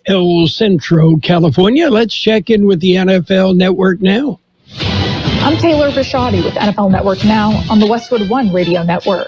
El Centro, California. Let's check in with the NFL Network now. I'm Taylor Bishotti with NFL Network Now on the Westwood One Radio Network.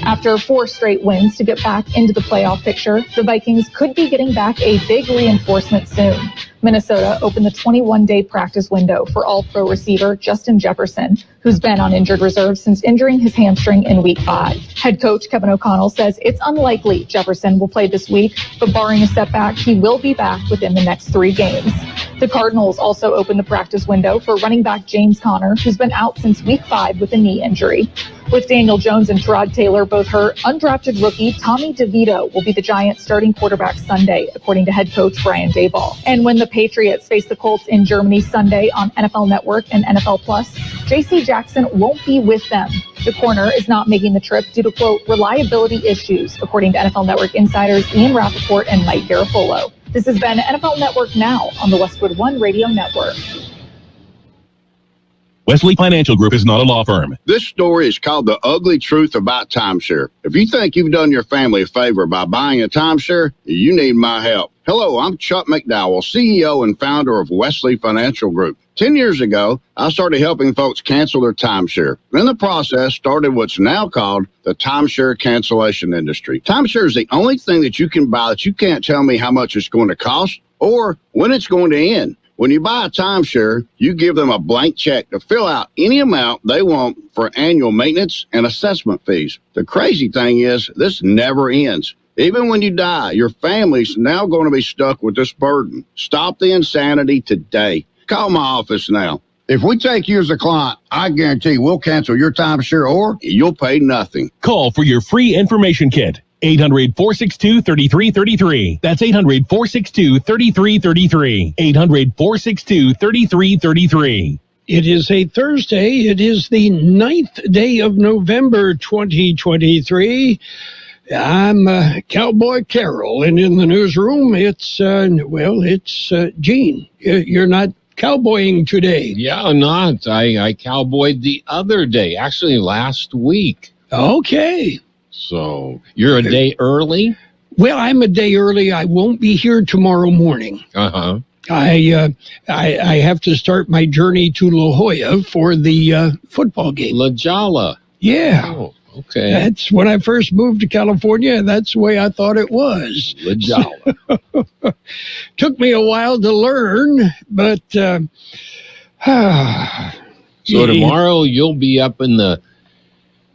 After 4 straight wins to get back into the playoff picture, the Vikings could be getting back a big reinforcement soon. Minnesota opened the 21-day practice window for all-pro receiver Justin Jefferson, who's been on injured reserve since injuring his hamstring in Week 5. Head coach Kevin O'Connell says it's unlikely Jefferson will play this week, but barring a setback, he will be back within the next 3 games. The Cardinals also opened the practice window for running back James Conner, who's been out since Week 5 with a knee injury. With Daniel Jones and Tyrod Taylor both hurt, undrafted rookie Tommy DeVito will be the Giants' starting quarterback Sunday, according to head coach Brian Daboll. And when the Patriots face the Colts in Germany Sunday on NFL Network and NFL Plus, J.C. Jackson won't be with them. The corner is not making the trip due to, quote, reliability issues, according to NFL Network insiders Ian Rappaport and Mike Garafolo. This has been NFL Network Now on the Westwood One Radio Network. Wesley Financial Group is not a law firm. This story is called The Ugly Truth About Timeshare. If you think you've done your family a favor by buying a timeshare, you need my help. Hello, I'm Chuck McDowell, CEO and founder of Wesley Financial Group. 10 years ago, I started helping folks cancel their timeshare. In the process, started what's now called the timeshare cancellation industry. Timeshare is the only thing that you can buy that you can't tell me how much it's going to cost or when it's going to end. When you buy a timeshare, you give them a blank check to fill out any amount they want for annual maintenance and assessment fees. The crazy thing is, this never ends. Even when you die, your family's now going to be stuck with this burden. Stop the insanity today. Call my office now. If we take you as a client, I guarantee we'll cancel your timeshare or you'll pay nothing. Call for your free information kit. 800-462-3333. That's 800-462-3333. 800-462-3333. It is a Thursday. It is the 9th day of November, 2023. I'm Cowboy Carroll, and in the newsroom, it's Gene. You're not cowboying today. Yeah, I'm not. I cowboyed the other day, actually last week. Okay. So you're a day early? Well, I'm a day early. I won't be here tomorrow morning. Uh-huh. I have to start my journey to La Jolla for the football game. La Jolla. Yeah. Oh, okay. That's when I first moved to California. That's the way I thought it was. La Jolla. Took me a while to learn, but so tomorrow you'll be up in the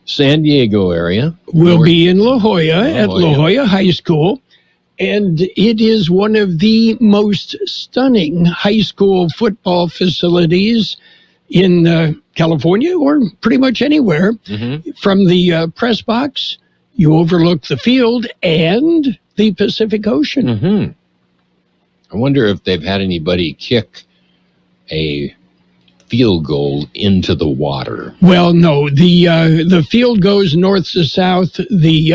San Diego area. We'll be in La Jolla at La Jolla High School, and it is one of the most stunning high school football facilities in California or pretty much anywhere. Mm-hmm. From the press box, you overlook the field and the Pacific Ocean. Mm-hmm. I wonder if they've had anybody kick a field goal into the water. Well, no, the field goes north to south. The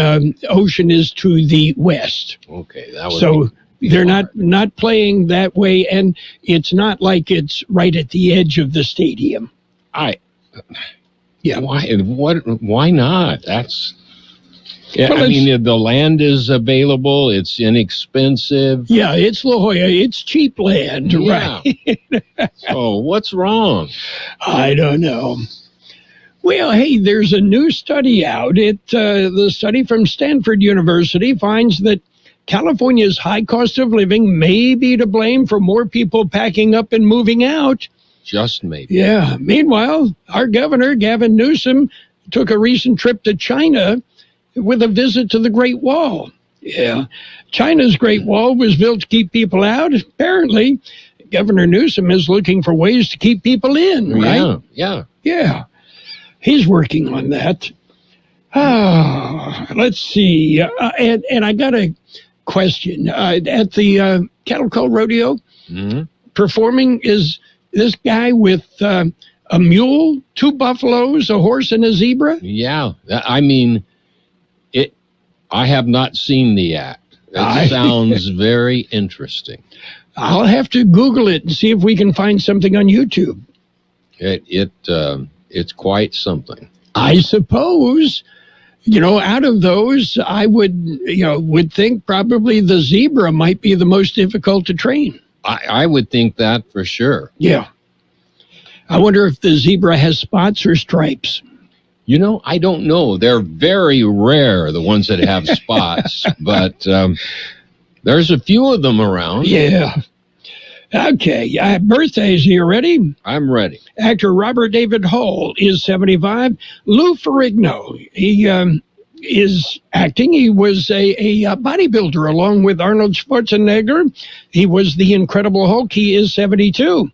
ocean is to the west. Okay, that would so be they're not playing that way, and it's not like it's right at the edge of the stadium. Why not? That's. Yeah, well, I mean, the land is available. It's inexpensive. Yeah, it's La Jolla. It's cheap land, right? So what's wrong? I don't know. Well, hey, there's a new study out. The study from Stanford University finds that California's high cost of living may be to blame for more people packing up and moving out. Just maybe. Yeah. Meanwhile, our governor, Gavin Newsom, took a recent trip to China with a visit to the Great Wall. Yeah. China's Great Wall was built to keep people out. Apparently, Governor Newsom is looking for ways to keep people in, right? Yeah. He's working on that. Let's see. And I got a question. At the Cattle Call Rodeo, performing is this guy with a mule, 2 buffaloes, a horse, and a zebra? Yeah. I mean, I have not seen the act. It sounds very interesting. I'll have to Google it and see if we can find something on YouTube. It's quite something. I suppose. Out of those, I would think probably the zebra might be the most difficult to train. I would think that for sure. Yeah. I wonder if the zebra has spots or stripes. I don't know. They're very rare, the ones that have spots, but there's a few of them around. Yeah. Okay. Birthdays, are you ready? I'm ready. Actor Robert David Hull is 75. Lou Ferrigno, he is acting. He was a bodybuilder along with Arnold Schwarzenegger. He was the Incredible Hulk. He is 72.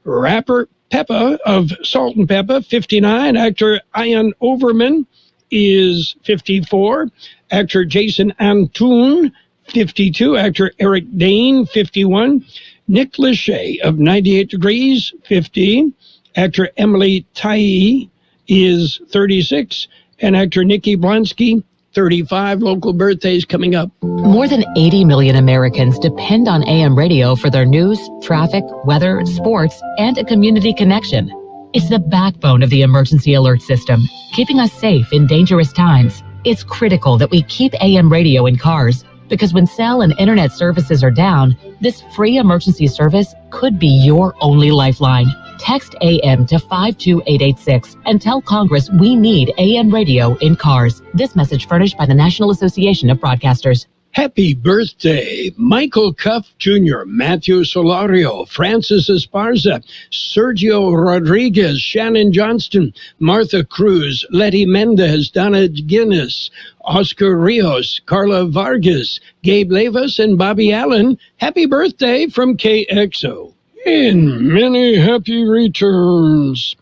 Rapper Peppa of Salt and Peppa, 59. Actor Ian Overman is 54. Actor Jason Antoon, 52. Actor Eric Dane, 51. Nick Lachey of 98 Degrees, 50. Actor Emily Tai is 36. And actor Nikki Blonsky, 35. Local birthdays coming up. More than 80 million Americans depend on AM radio for their news, traffic, weather, sports, and a community connection. It's the backbone of the emergency alert system, keeping us safe in dangerous times. It's critical that we keep AM radio in cars, because when cell and internet services are down, this free emergency service could be your only lifeline. Text AM to 52886 and tell Congress we need AM radio in cars. This message furnished by the National Association of Broadcasters. Happy birthday, Michael Cuff Jr., Matthew Solario, Francis Esparza, Sergio Rodriguez, Shannon Johnston, Martha Cruz, Letty Mendez, Donna Guinness, Oscar Rios, Carla Vargas, Gabe Levas, and Bobby Allen. Happy birthday from Kxo. And many happy returns.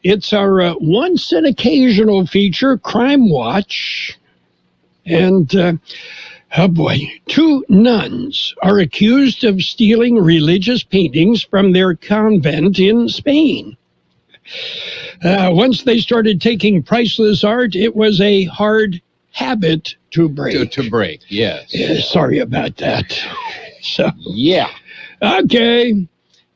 It's our once and occasional feature, Crime Watch. And, oh boy, 2 nuns are accused of stealing religious paintings from their convent in Spain. Once they started taking priceless art, it was a hard habit to break. To break, yes. Sorry about that. So, yeah. Okay,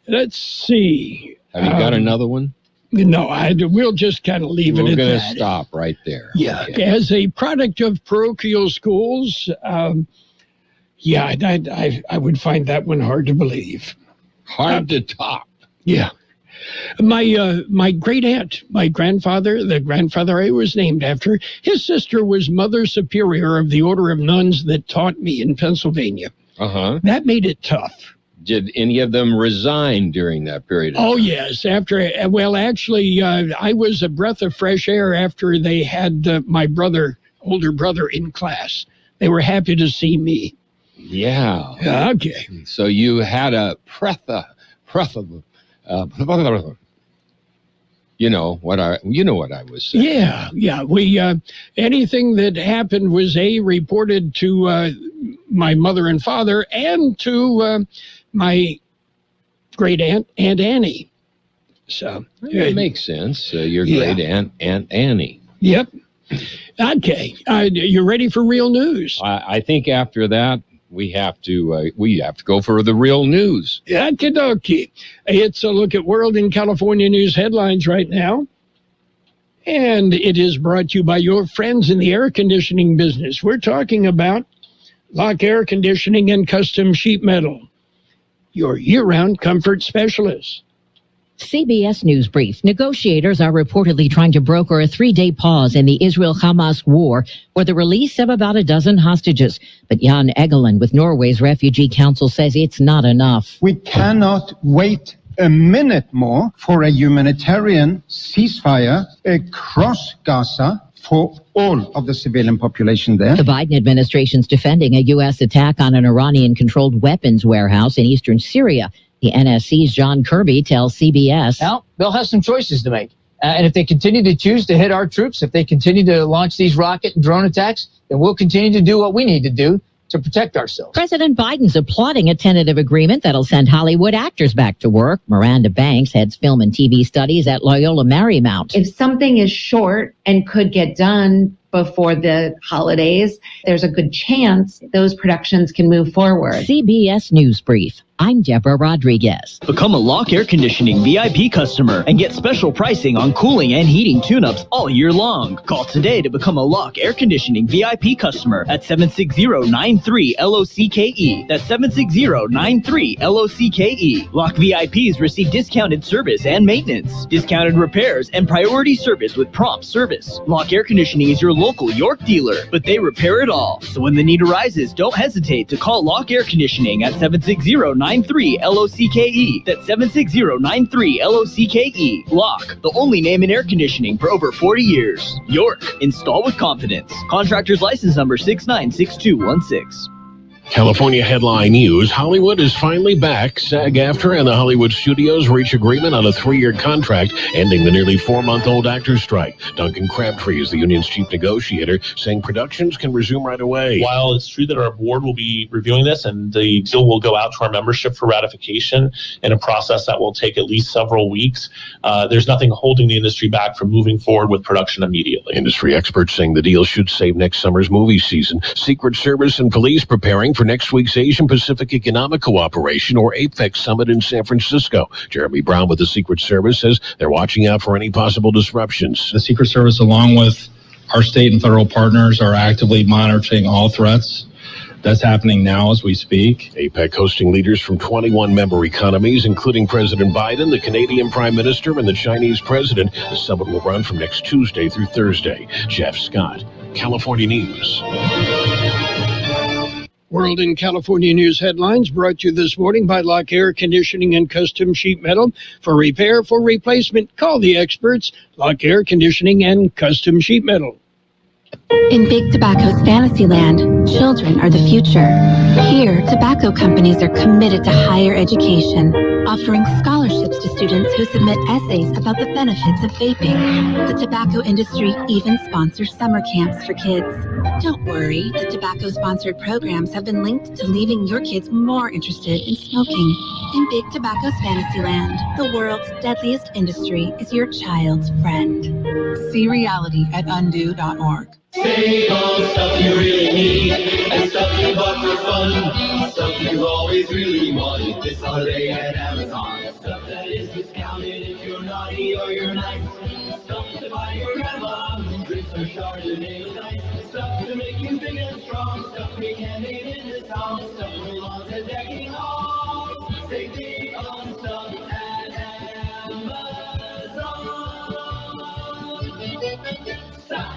let's see. Have you got another one? No, we'll just kind of leave it at that. We're going to stop right there. Yeah, okay. As a product of parochial schools, I would find that one hard to believe. Hard to top. Yeah. My great aunt, my grandfather, the grandfather I was named after, his sister was Mother Superior of the Order of Nuns that taught me in Pennsylvania. Uh-huh. That made it tough. Did any of them resign during that period of time? Oh, yes. Actually, I was a breath of fresh air after they had my older brother in class. They were happy to see me. Yeah. Okay. So you had a you know what I was saying. Yeah. We anything that happened was reported to my mother and father and to my great aunt Annie. So it makes sense. Your great aunt Annie. Yep. Okay. You ready for real news? I think after that we have to go for the real news. Okie dokie. It's a look at World and California news headlines right now. And it is brought to you by your friends in the air conditioning business. We're talking about Lock Air Conditioning and Custom Sheet Metal, your year-round comfort specialist. CBS News Brief. Negotiators are reportedly trying to broker a 3-day pause in the Israel-Hamas war for the release of about a dozen hostages. But Jan Egeland with Norway's Refugee Council says it's not enough. We cannot wait a minute more for a humanitarian ceasefire across Gaza for all of the civilian population there. The Biden administration's defending a U.S. attack on an Iranian-controlled weapons warehouse in eastern Syria. The NSC's John Kirby tells CBS. Now, they'll have some choices to make. And if they continue to choose to hit our troops, if they continue to launch these rocket and drone attacks, then we'll continue to do what we need to do to protect ourselves. President Biden's applauding a tentative agreement that'll send Hollywood actors back to work. Miranda Banks heads film and TV studies at Loyola Marymount. If something is short and could get done before the holidays, there's a good chance those productions can move forward. CBS News Brief. I'm Deborah Rodriguez. Become a Lock Air Conditioning VIP customer and get special pricing on cooling and heating tune-ups all year long. Call today to become a Lock Air Conditioning VIP customer at 760-93-LOCKE. That's 760-93-LOCKE. Lock VIPs receive discounted service and maintenance, discounted repairs, and priority service with prompt service. Lock Air Conditioning is your local York dealer, but they repair it all. So when the need arises, don't hesitate to call Lock Air Conditioning at 760-93-LOCKE. That's 760-93-LOCKE. Lock, the only name in air conditioning for over 40 years. York, install with confidence. Contractor's license number 696216. California headline news. Hollywood is finally back. SAG-AFTRA and the Hollywood studios reach agreement on a 3-year contract, ending the nearly 4-month-old actors' strike. Duncan Crabtree is the union's chief negotiator, saying productions can resume right away. While it's true that our board will be reviewing this and the deal will go out to our membership for ratification in a process that will take at least several weeks, there's nothing holding the industry back from moving forward with production immediately. Industry experts saying the deal should save next summer's movie season. Secret Service and police preparing for next week's Asian Pacific Economic Cooperation, or APEC, summit in San Francisco. Jeremy Brown with the Secret Service says they're watching out for any possible disruptions. The Secret Service, along with our state and federal partners, are actively monitoring all threats. That's happening now as we speak. APEC hosting leaders from 21 member economies, including President Biden, the Canadian Prime Minister, and the Chinese President. The summit will run from next Tuesday through Thursday. Jeff Scott, California News. World in California News headlines brought to you this morning by Lock Air Conditioning and Custom Sheet Metal. For repair, for replacement, call the experts. Lock Air Conditioning and Custom Sheet Metal. In Big Tobacco's Fantasyland, children are the future. Here, tobacco companies are committed to higher education, offering scholarships to students who submit essays about the benefits of vaping. The tobacco industry even sponsors summer camps for kids. Don't worry, the tobacco-sponsored programs have been linked to leaving your kids more interested in smoking. In Big Tobacco's Fantasyland, the world's deadliest industry is your child's friend. See reality at undo.org. Save on stuff you really need and stuff you bought for fun. Stuff you always really wanted this holiday at Amazon. Stuff that is discounted if you're naughty or you're nice. Stuff to buy your grandma who drinks her Chardonnay with ice. Stuff to make you big and strong. Stuff we can't name in this town. Stuff for lawns and decking halls. Save big on stuff at Amazon. Stop.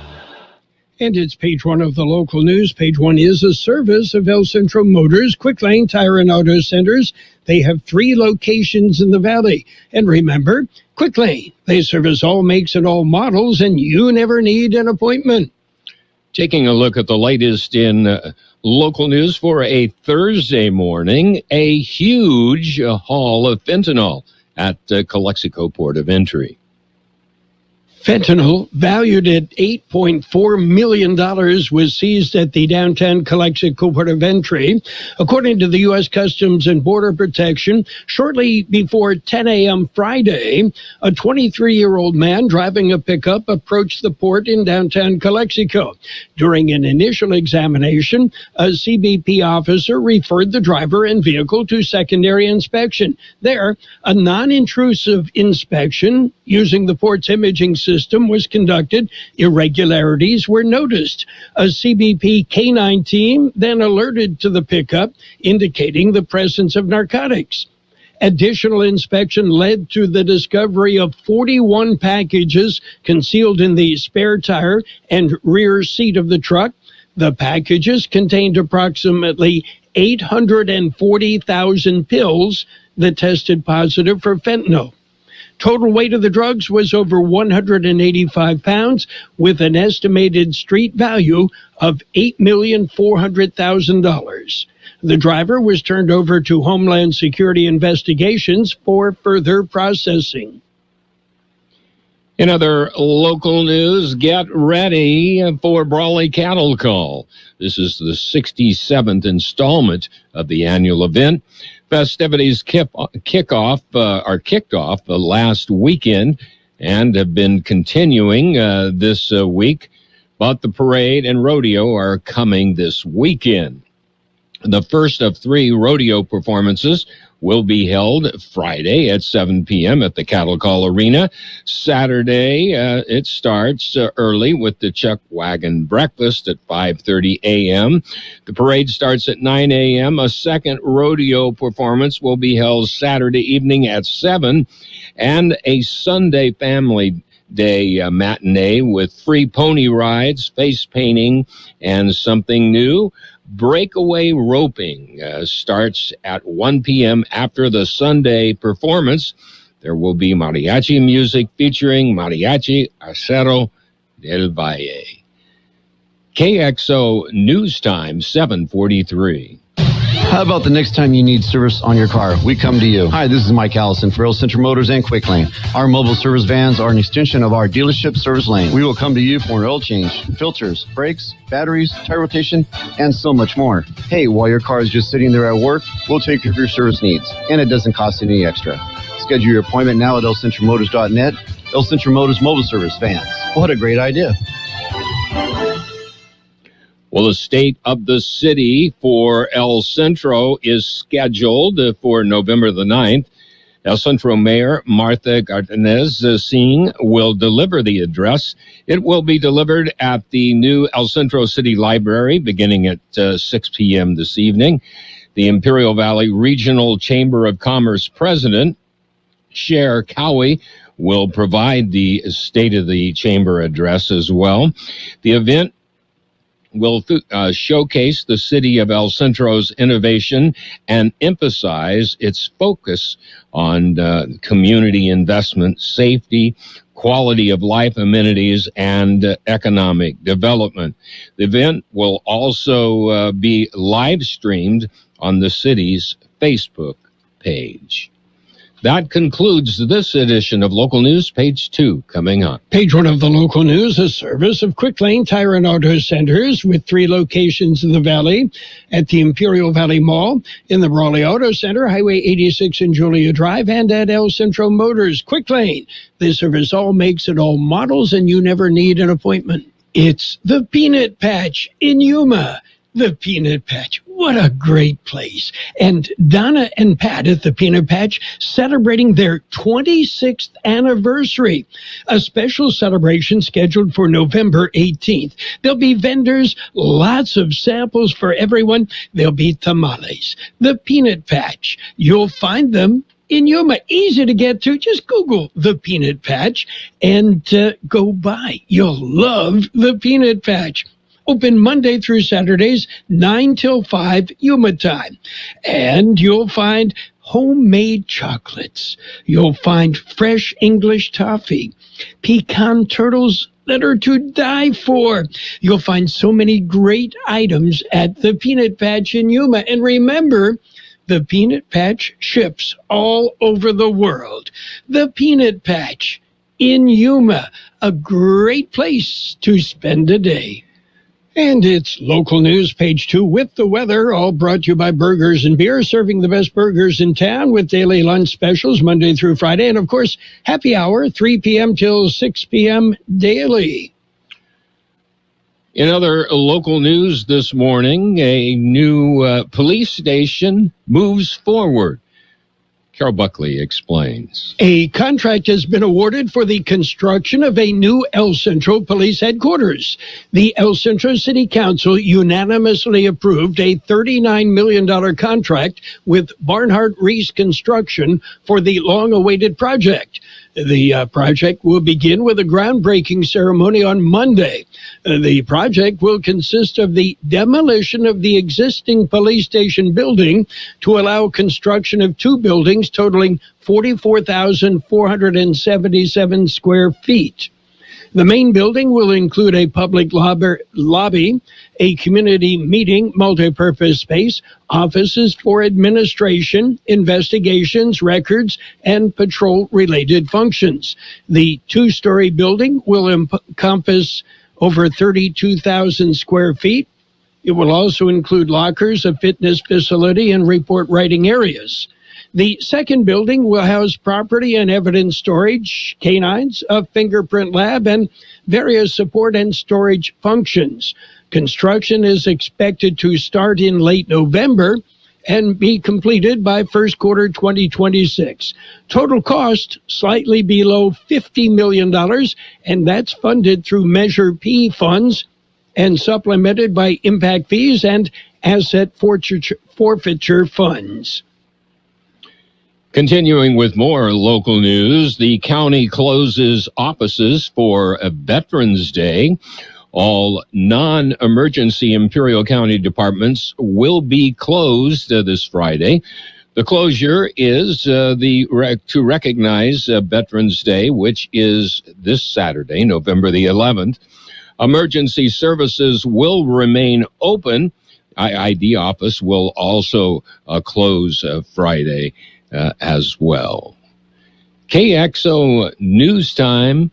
And it's page one of the local news. Page one is a service of El Centro Motors, Quick Lane Tire and Auto Centers. They have 3 locations in the valley. And remember, Quick Lane, they service all makes and all models, and you never need an appointment. Taking a look at the latest in local news for a Thursday morning, a huge haul of fentanyl at Calexico Port of Entry. Fentanyl, valued at $8.4 million, was seized at the downtown Calexico Port of Entry. According to the U.S. Customs and Border Protection, shortly before 10 a.m. Friday, a 23-year-old man driving a pickup approached the port in downtown Calexico. During an initial examination, a CBP officer referred the driver and vehicle to secondary inspection. There, a non-intrusive inspection using the port's imaging system was conducted. Irregularities were noticed. A CBP K-9 team then alerted to the pickup, indicating the presence of narcotics. Additional inspection led to the discovery of 41 packages concealed in the spare tire and rear seat of the truck. The packages contained approximately 840,000 pills that tested positive for fentanyl. Total weight of the drugs was over 185 pounds, with an estimated street value of $8,400,000. The driver was turned over to Homeland Security investigations for further processing. In other local news, get ready for Brawley Cattle Call. This is the 67th installment of the annual event. Festivities kicked off last weekend and have been continuing this week But the parade and rodeo are coming this weekend. The first of 3 rodeo performances will be held Friday at 7 p.m. at the Cattle Call Arena. Saturday, it starts early with the Chuck Wagon Breakfast at 5:30 a.m. The parade starts at 9 a.m. A second rodeo performance will be held Saturday evening at 7, and a Sunday family day matinee with free pony rides, face painting, and something new. Breakaway roping starts at 1 p.m. after the Sunday performance. There will be mariachi music featuring Mariachi Acero del Valle. KXO News Time, 7:43. How about the next time you need service on your car? We come to you. Hi, this is Mike Allison for Real Central Motors and Quick Lane. Our mobile service vans are an extension of our dealership service lane. We will come to you for an oil change, filters, brakes, batteries, tire rotation, and so much more. Hey, while your car is just sitting there at work, we'll take care of your service needs, and it doesn't cost any extra. Schedule your appointment now at elcentralmotors.net. El Central Motors Mobile Service Vans. What a great idea. Well, the state of the city for El Centro is scheduled for November the 9th. El Centro Mayor Martha Gartenez-Singh will deliver the address. It will be delivered at the new El Centro City Library beginning at 6 p.m. this evening. The Imperial Valley Regional Chamber of Commerce President, Cher Cowie, will provide the State of the Chamber address as well. The event will showcase the city of El Centro's innovation and emphasize its focus on community investment, safety, quality of life amenities, and economic development. The event will also be live streamed on the city's Facebook page. That concludes this edition of Local News, page 2, coming up. Page 1 of the local news, a service of Quick Lane Tire and Auto Centers with 3 locations in the Valley at the Imperial Valley Mall, in the Brawley Auto Center, Highway 86 and Julia Drive, and at El Centro Motors. Quick Lane, this service all makes it, all models, and you never need an appointment. It's the Peanut Patch in Yuma. The Peanut Patch. What a great place. And Donna and Pat at the Peanut Patch celebrating their 26th anniversary. A special celebration scheduled for November 18th. There'll be vendors, lots of samples for everyone. There'll be tamales. The Peanut Patch. You'll find them in Yuma. Easy to get to. Just Google the Peanut Patch and go by. You'll love the Peanut Patch. Open Monday through Saturdays, 9 till 5 Yuma time. And you'll find homemade chocolates. You'll find fresh English toffee, pecan turtles that are to die for. You'll find so many great items at the Peanut Patch in Yuma. And remember, the Peanut Patch ships all over the world. The Peanut Patch in Yuma, a great place to spend a day. And it's local news, page 2 with the weather, all brought to you by Burgers and Beer, serving the best burgers in town with daily lunch specials Monday through Friday. And, of course, happy hour, 3 p.m. till 6 p.m. daily. In other local news this morning, a new police station moves forward. Carol Buckley explains. A contract has been awarded for the construction of a new El Centro Police Headquarters. The El Centro City Council unanimously approved a $39 million contract with Barnhart Reese Construction for the long-awaited project. The project will begin with a groundbreaking ceremony on Monday. The project will consist of the demolition of the existing police station building to allow construction of 2 buildings totaling 44,477 square feet. The main building will include a public lobby, a community meeting, multipurpose space, offices for administration, investigations, records, and patrol-related functions. The 2-story building will encompass over 32,000 square feet. It will also include lockers, a fitness facility, and report writing areas. The second building will house property and evidence storage, canines, a fingerprint lab, and various support and storage functions. Construction is expected to start in late November and be completed by first quarter 2026. Total cost slightly below $50 million, and that's funded through Measure P funds and supplemented by impact fees and asset forfeiture funds. Continuing with more local news, the county closes offices for Veterans Day. All non-emergency Imperial County departments will be closed this Friday. The closure is to recognize Veterans Day, which is this Saturday, November the 11th. Emergency services will remain open. IID office will also close Friday as well. KXO News Time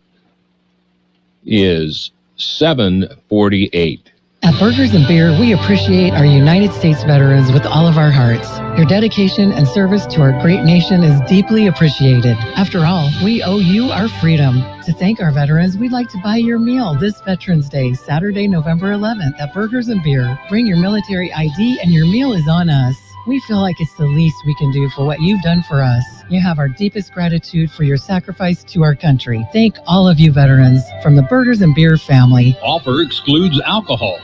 is 7:48. At Burgers and Beer, we appreciate our United States veterans with all of our hearts. Your dedication and service to our great nation is deeply appreciated. After all, we owe you our freedom. To thank our veterans, we'd like to buy your meal this Veterans Day, Saturday, November 11th at Burgers and Beer. Bring your military ID and your meal is on us. We feel like it's the least we can do for what you've done for us. You have our deepest gratitude for your sacrifice to our country. Thank all of you veterans from the Burgers and Beer family. Offer excludes alcohol.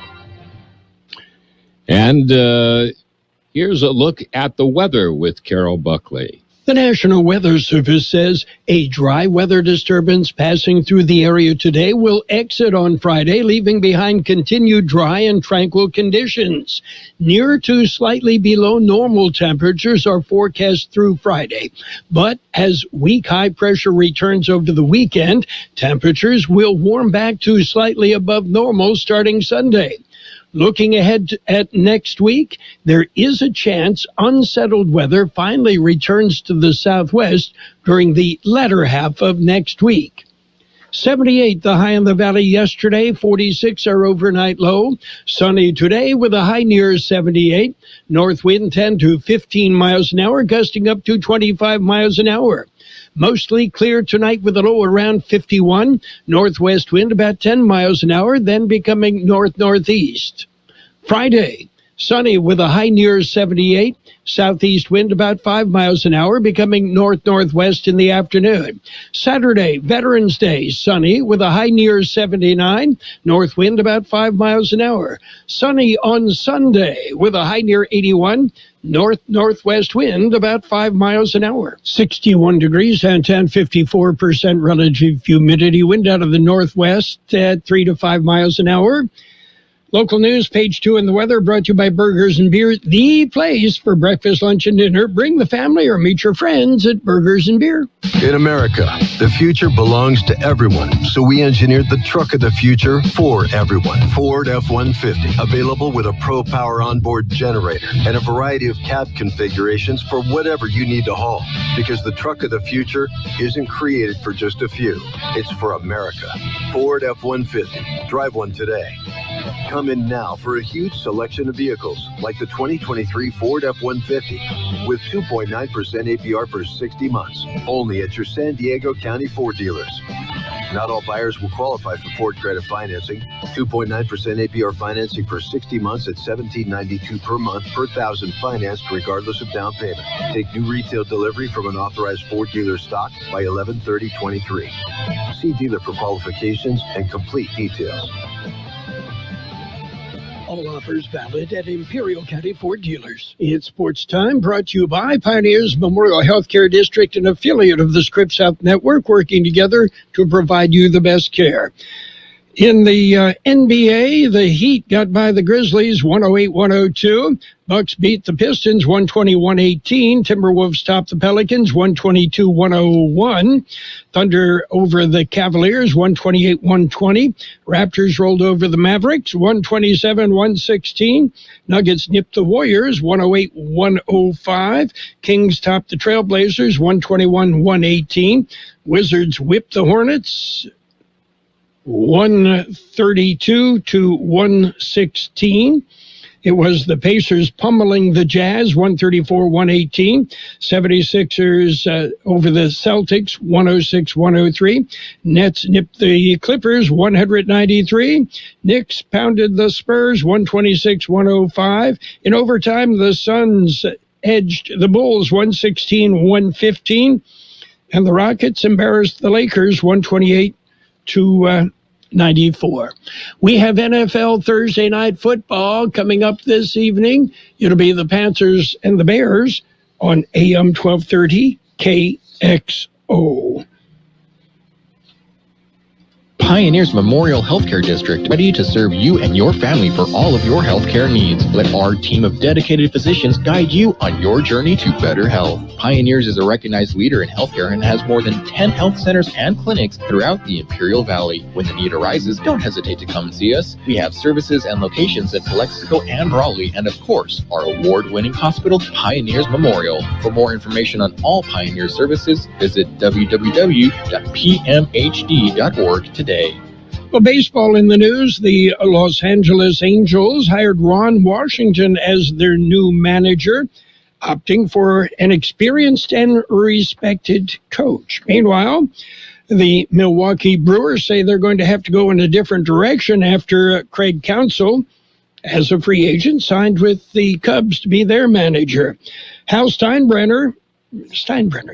And here's a look at the weather with Carroll Buckley. The National Weather Service says a dry weather disturbance passing through the area today will exit on Friday, leaving behind continued dry and tranquil conditions. Near to slightly below normal temperatures are forecast through Friday. But as weak high pressure returns over the weekend, temperatures will warm back to slightly above normal starting Sunday. Looking ahead at next week, there is a chance unsettled weather finally returns to the southwest during the latter half of next week. 78 the high in the valley yesterday, 46 our overnight low. Sunny today with a high near 78. North wind 10 to 15 miles an hour, gusting up to 25 miles an hour. Mostly clear tonight with a low around 51. Northwest wind about 10 miles an hour, then becoming north-northeast. Friday, sunny with a high near 78. Southeast wind about 5 miles an hour, becoming north-northwest in the afternoon. Saturday, Veterans Day, sunny with a high near 79. North wind about 5 miles an hour. Sunny on Sunday with a high near 81. North-northwest wind about 5 miles an hour. 61 degrees downtown, 54% relative humidity. Wind out of the northwest at 3 to 5 miles an hour. Local news, page 2 in the weather, brought to you by Burgers and Beer, the place for breakfast, lunch, and dinner. Bring the family or meet your friends at Burgers and Beer. In America, the future belongs to everyone, so we engineered the truck of the future for everyone. Ford F-150, available with a Pro Power onboard generator and a variety of cab configurations for whatever you need to haul. Because the truck of the future isn't created for just a few. It's for America. Ford F-150. Drive one today. Come in now for a huge selection of vehicles like the 2023 Ford F-150 with 2.9% APR for 60 months, only at your San Diego County Ford dealers. Not all buyers will qualify for Ford credit financing. 2.9% APR financing for 60 months at $17.92 per month per thousand financed regardless of down payment. Take new retail delivery from an authorized Ford dealer stock by 11/30/23. See dealer for qualifications and complete details. All offers valid at Imperial County Ford dealers. It's Sports Time, brought to you by Pioneers Memorial Healthcare District, an affiliate of the Scripps Health Network, working together to provide you the best care. In the NBA, the Heat got by the Grizzlies 108-102. Bucks beat the Pistons 121-18. Timberwolves topped the Pelicans 122-101. Thunder over the Cavaliers 128-120. Raptors rolled over the Mavericks 127-116. Nuggets nipped the Warriors 108-105. Kings topped the Trailblazers 121-118. Wizards whipped the Hornets 132-116. It was the Pacers pummeling the Jazz, 134-118. 76ers over the Celtics, 106-103. Nets nipped the Clippers, 193. Knicks pounded the Spurs, 126-105. In overtime, the Suns edged the Bulls, 116-115. And the Rockets embarrassed the Lakers, 128-94. We have NFL Thursday Night Football coming up this evening. It'll be the Panthers and the Bears on AM 1230 KXO. Pioneers Memorial Healthcare District, ready to serve you and your family for all of your healthcare needs. Let our team of dedicated physicians guide you on your journey to better health. Pioneers is a recognized leader in healthcare and has more than 10 health centers and clinics throughout the Imperial Valley. When the need arises, don't hesitate to come and see us. We have services and locations in Calexico and Raleigh, and of course, our award-winning hospital, Pioneers Memorial. For more information on all Pioneer services, visit www.pmhd.org today. Well, baseball in the news. The Los Angeles Angels hired Ron Washington as their new manager, opting for an experienced and respected coach. Meanwhile, the Milwaukee Brewers say they're going to have to go in a different direction after Craig Counsell, as a free agent, signed with the Cubs to be their manager. Hal Steinbrenner,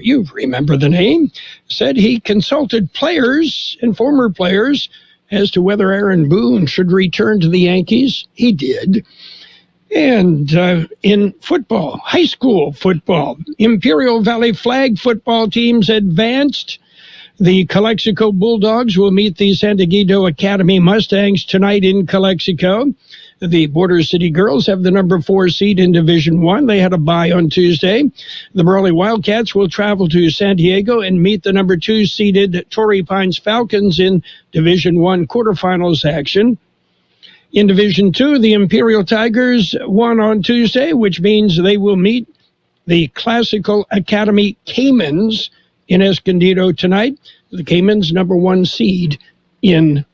you remember the name, said he consulted players and former players as to whether Aaron Boone should return to the Yankees. He did. And in football, high school football, Imperial Valley flag football teams advanced. The Calexico Bulldogs will meet the San Diego Academy Mustangs tonight in Calexico. The Border City Girls have the number 4 seed in Division I. They had a bye on Tuesday. The Brawley Wildcats will travel to San Diego and meet the number 2 seeded Torrey Pines Falcons in Division I quarterfinals action. In Division II, the Imperial Tigers won on Tuesday, which means they will meet the Classical Academy Caymans in Escondido tonight. The Caymans, number 1 seed in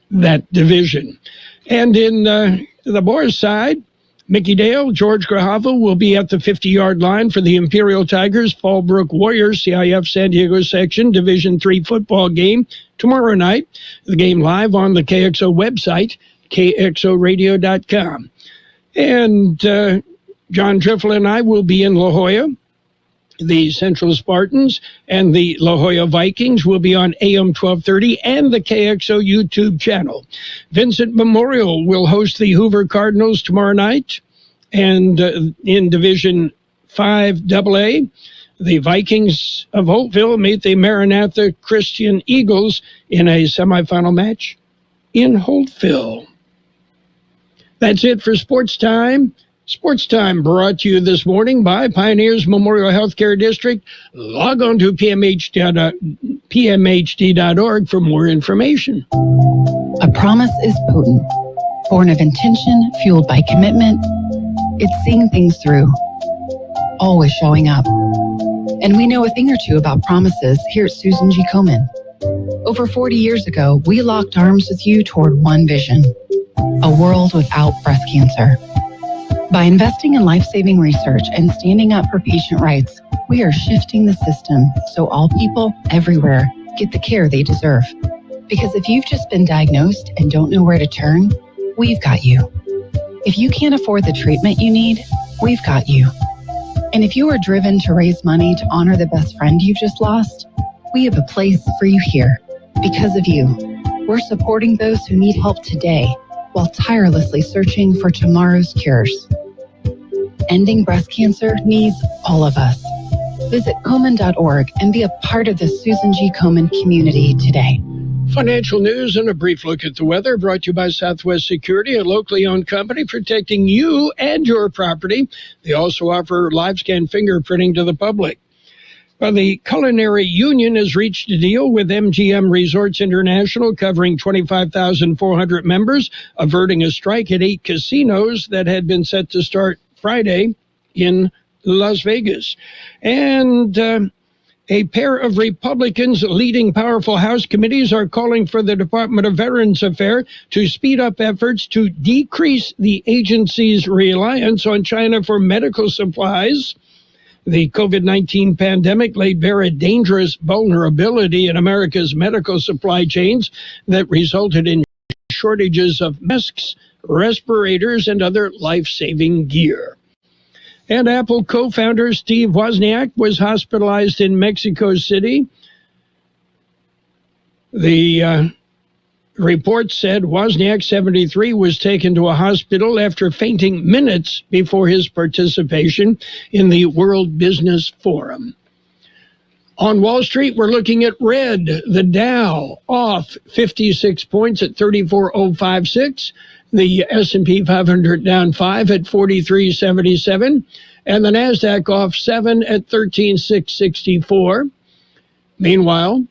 that division. And in the boys' side, Mickey Dale, George Grajava will be at the 50-yard line for the Imperial Tigers Fallbrook Warriors CIF San Diego section Division III football game tomorrow night. The game live on the KXO website, kxoradio.com. And John Triffle and I will be in La Jolla. The Central Spartans and the La Jolla Vikings will be on AM 1230 and the KXO YouTube channel. Vincent Memorial will host the Hoover Cardinals tomorrow night. And in Division 5 AA, the Vikings of Holtville meet the Maranatha Christian Eagles in a semifinal match in Holtville. That's it for Sports Time. Sports Time brought to you this morning by Pioneers Memorial Healthcare District. Log on to pmhd.org for more information. A promise is potent, born of intention, fueled by commitment. It's seeing things through, always showing up. And we know a thing or two about promises here at Susan G. Komen. Over 40 years ago, we locked arms with you toward one vision, a world without breast cancer. By investing in life-saving research and standing up for patient rights, we are shifting the system so all people everywhere get the care they deserve. Because if you've just been diagnosed and don't know where to turn, we've got you. If you can't afford the treatment you need, we've got you. And if you are driven to raise money to honor the best friend you've just lost, we have a place for you here. Because of you, we're supporting those who need help today while tirelessly searching for tomorrow's cures. Ending breast cancer needs all of us. Visit Komen.org and be a part of the Susan G. Komen community today. Financial news and a brief look at the weather brought to you by Southwest Security, a locally owned company protecting you and your property. They also offer live scan fingerprinting to the public. Well, the Culinary Union has reached a deal with MGM Resorts International covering 25,400 members, averting a strike at 8 casinos that had been set to start Friday in Las Vegas. And A pair of Republicans leading powerful House committees are calling for the Department of Veterans Affairs to speed up efforts to decrease the agency's reliance on China for medical supplies. The COVID-19 pandemic laid bare a dangerous vulnerability in America's medical supply chains that resulted in shortages of masks, respirators, and other life-saving gear. And Apple co-founder Steve Wozniak was hospitalized in Mexico City. The report said Wozniak, 73, was taken to a hospital after fainting minutes before his participation in the World Business Forum. On Wall Street, we're looking at red. The Dow off 56 points at 34,056. The S&P 500 down 5 at 4377. And the NASDAQ off 7 at 13,664. Meanwhile,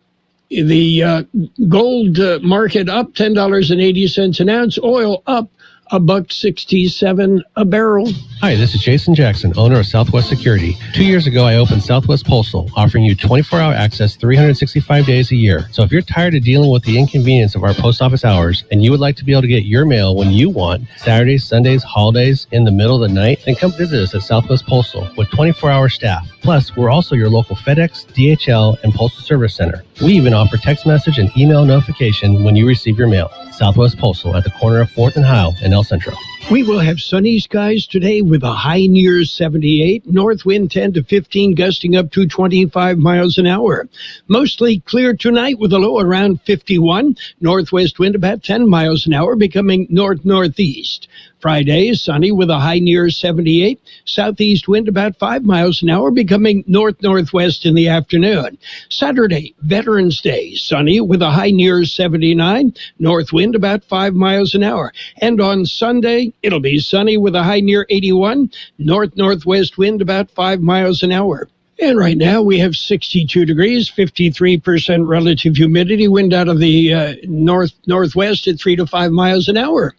the gold market up $10.80 an ounce. Oil up $1.67 a barrel. Hi, this is Jason Jackson, owner of Southwest Security. 2 years ago, I opened Southwest Postal, offering you 24-hour access 365 days a year. So if you're tired of dealing with the inconvenience of our post office hours and you would like to be able to get your mail when you want, Saturdays, Sundays, holidays, in the middle of the night, then come visit us at Southwest Postal with 24-hour staff. Plus, we're also your local FedEx, DHL, and Postal Service Center. We even offer text message and email notification when you receive your mail. Southwest Postal at the corner of 4th and Heil in El Centro. We will have sunny skies today with a high near 78, north wind 10 to 15, gusting up to 25 miles an hour. Mostly clear tonight with a low around 51, northwest wind about 10 miles an hour, becoming north-northeast. Friday, sunny with a high near 78, southeast wind about 5 miles an hour, becoming north-northwest in the afternoon. Saturday, Veterans Day, sunny with a high near 79, north wind about 5 miles an hour. And on Sunday, it'll be sunny with a high near 81, north-northwest wind about 5 miles an hour. And right now we have 62 degrees, 53% relative humidity, wind out of the northwest at 3 to 5 miles an hour.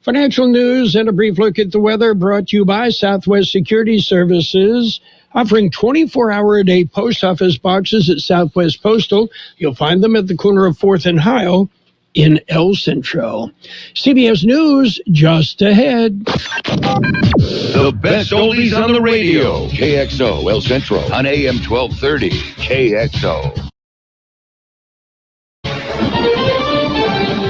Financial news and a brief look at the weather brought to you by Southwest Security Services, offering 24-hour-a-day post office boxes at Southwest Postal. You'll find them at the corner of 4th and Heil in El Centro. CBS News just ahead. The best oldies on the radio. KXO El Centro on AM 1230. KXO.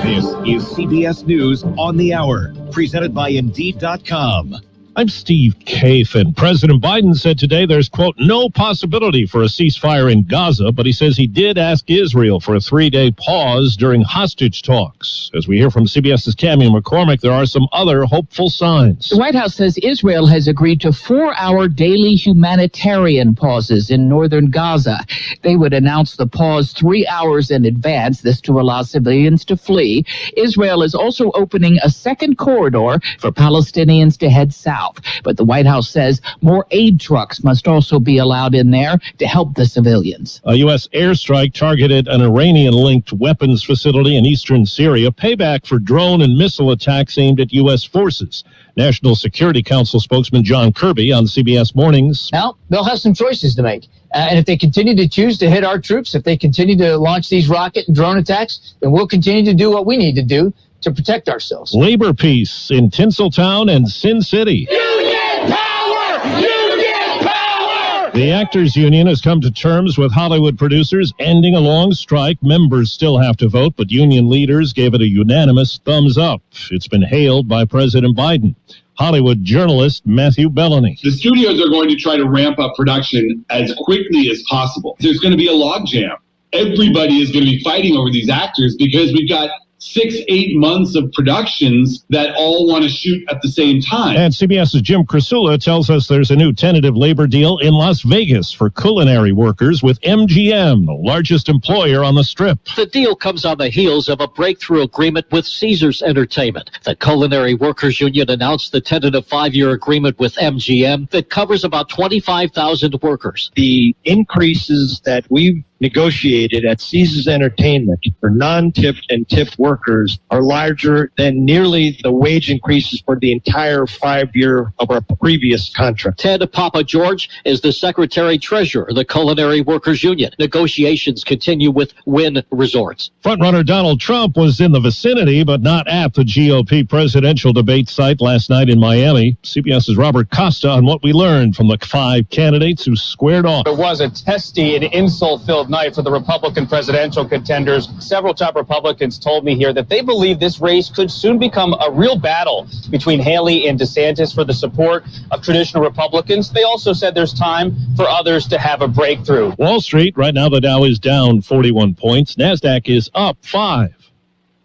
This is CBS News on the Hour, presented by Indeed.com. I'm Steve Kathan. President Biden said today there's, quote, no possibility for a ceasefire in Gaza, but he says he did ask Israel for a 3-day pause during hostage talks. As we hear from CBS's Tammy McCormick, there are some other hopeful signs. The White House says Israel has agreed to 4-hour daily humanitarian pauses in northern Gaza. They would announce the pause 3 hours in advance, this to allow civilians to flee. Israel is also opening a second corridor for Palestinians to head south. But the White House says more aid trucks must also be allowed in there to help the civilians. A U.S. airstrike targeted an Iranian-linked weapons facility in eastern Syria, payback for drone and missile attacks aimed at U.S. forces. National Security Council spokesman John Kirby on CBS Mornings. Now, they'll have some choices to make. And if they continue to choose to hit our troops, if they continue to launch these rocket and drone attacks, then we'll continue to do what we need to do to protect ourselves. Labor peace in Tinseltown and Sin City. Union power! Union power! The Actors Union has come to terms with Hollywood producers ending a long strike. Members still have to vote, but union leaders gave it a unanimous thumbs up. It's been hailed by President Biden. Hollywood journalist Matthew Bellany. The studios are going to try to ramp up production as quickly as possible. There's going to be a logjam. Everybody is going to be fighting over these actors because we've got 6-8 months of productions that all want to shoot at the same time. And CBS's Jim Krasula tells us there's a new tentative labor deal in Las Vegas for culinary workers with MGM, the largest employer on the Strip. The deal comes on the heels of a breakthrough agreement with Caesars Entertainment. The Culinary Workers Union announced the tentative 5-year agreement with MGM that covers about 25,000 workers. The increases that we've negotiated at Caesars Entertainment for non-tipped and tipped workers are larger than nearly the wage increases for the entire 5-year of our previous contract. Ted Papa George is the Secretary-Treasurer of the Culinary Workers Union. Negotiations continue with Wynn Resorts. Frontrunner Donald Trump was in the vicinity, but not at the GOP presidential debate site last night in Miami. CBS's Robert Costa on what we learned from the 5 candidates who squared off. It was a testy and insult-filled night for the Republican presidential contenders. Several top Republicans told me here that they believe this race could soon become a real battle between Haley and DeSantis for the support of traditional Republicans. They also said there's time for others to have a breakthrough. Wall Street, right now the Dow is down 41 points. NASDAQ is up 5.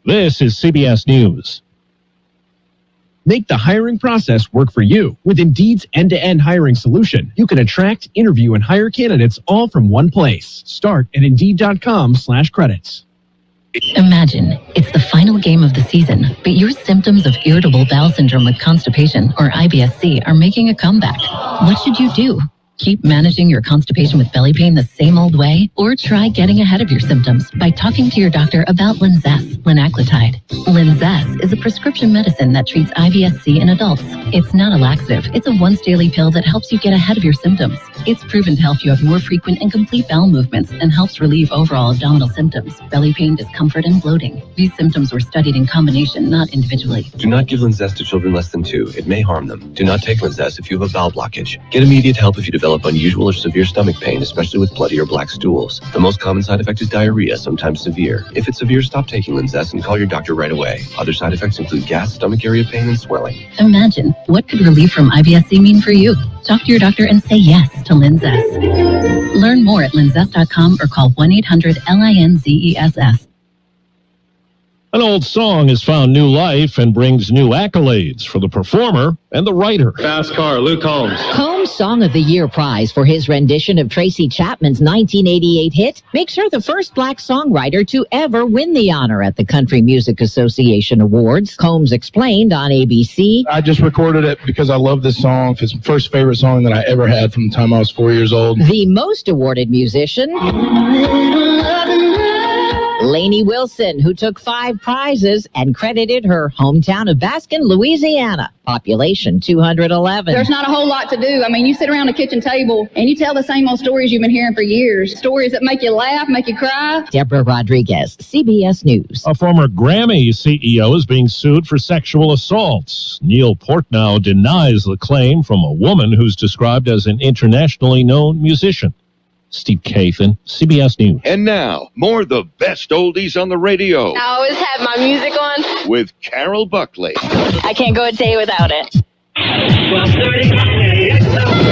This is CBS News. Make the hiring process work for you. With Indeed's end-to-end hiring solution, you can attract, interview, and hire candidates all from one place. Start at Indeed.com/credits. Imagine it's the final game of the season, but your symptoms of irritable bowel syndrome with constipation, or IBS-C, are making a comeback. What should you do? Keep managing your constipation with belly pain the same old way? Or try getting ahead of your symptoms by talking to your doctor about Linzess, linaclotide. Linzess is a prescription medicine that treats IBS-C in adults. It's not a laxative. It's a once-daily pill that helps you get ahead of your symptoms. It's proven to help you have more frequent and complete bowel movements and helps relieve overall abdominal symptoms, belly pain, discomfort, and bloating. These symptoms were studied in combination, not individually. Do not give Linzess to children less than 2. It may harm them. Do not take Linzess if you have a bowel blockage. Get immediate help if you develop unusual or severe stomach pain, especially with bloody or black stools. The most common side effect is diarrhea, sometimes severe. If it's severe, stop taking Linzess and call your doctor right away. Other side effects include gas, stomach area pain, and swelling. Imagine, what could relief from IBS-C mean for you? Talk to your doctor and say yes to Linzess. Learn more at linzess.com or call 1-800-LINZESS. An old song has found new life and brings new accolades for the performer and the writer. Fast car, Luke Combs. Combs' Song of the Year prize for his rendition of Tracy Chapman's 1988 hit makes her the first black songwriter to ever win the honor at the Country Music Association Awards. Combs explained on ABC. I just recorded it because I love this song. It's the first favorite song that I ever had from the time I was 4 years old. The most awarded musician, Lainey Wilson, who took 5 prizes and credited her hometown of Baskin, Louisiana. Population 211. There's not a whole lot to do. I mean, you sit around a kitchen table and you tell the same old stories you've been hearing for years. Stories that make you laugh, make you cry. Deborah Rodriguez, CBS News. A former Grammy CEO is being sued for sexual assaults. Neil Portnow denies the claim from a woman who's described as an internationally known musician. Steve Kathan, CBS News. And now, more of the best oldies on the radio. I always have my music on. With Carroll Buckley. I can't go a day without it. 12:30.